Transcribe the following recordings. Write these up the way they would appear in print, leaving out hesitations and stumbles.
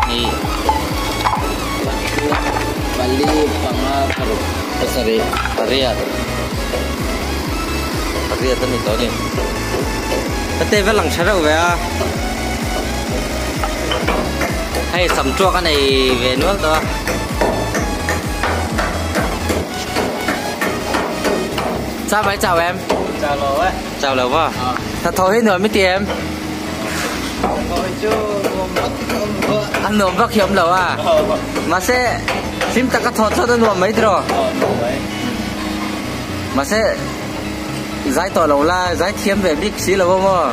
Ni Bali panga pasari Riyadh ni to ni tete với lằng sao về à hay sắm chua cái này về nước đó chào bái chào em chào lâu quá thật thôi hết nữa mới tìm ăn nộm vắt hiểm lâu à mà sẽ phim ta cắt thọt cho nó nộm mấy rồi mà sẽ giải tỏ lâu là giải thiếm về big xí lâu không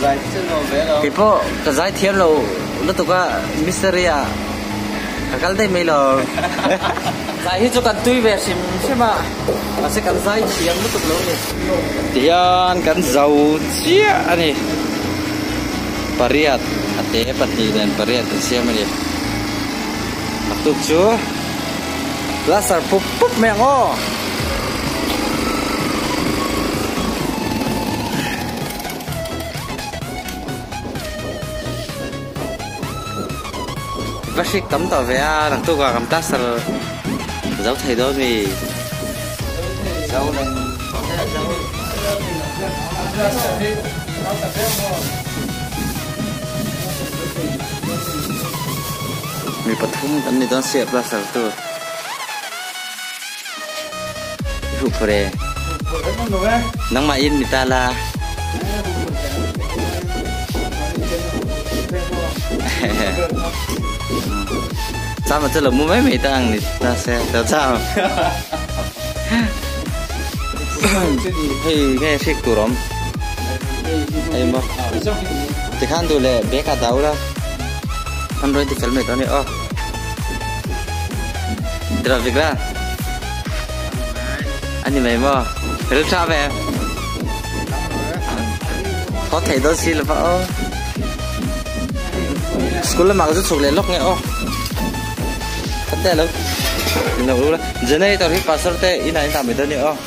giải chân lâu về đâu cái bộ cái giải thiếm lâu nó tụi cái mystery à cái đây mấy lâu giải hết cho cần tùy về xem mà sẽ cần giải thiếm nó tụi lâu này tiền cần giàu chia anh này Pariat ate pati dan pariat siapa dia maksud cu lasar pup mengo bác cắm tàu về thằng tôi vào cầm lasar giấu thầy đó vì giấu này mi patung kan ni don siap lah satu upre nang main ni tala sama tu lemu mai tang ni ta se ta sao hey cái chiếc tủ rỗng hey mà thì khăn tủ lệ bé cả tàu đó Android thì film itu nih oh traffic lah anh mày mà rất sao về có thể đó xí là vợ school mà rất sụp lên lóc nghe oh thật đấy lắm đâu luôn giờ này tao đi passport thế in này tạm biệt đó nhỉ oh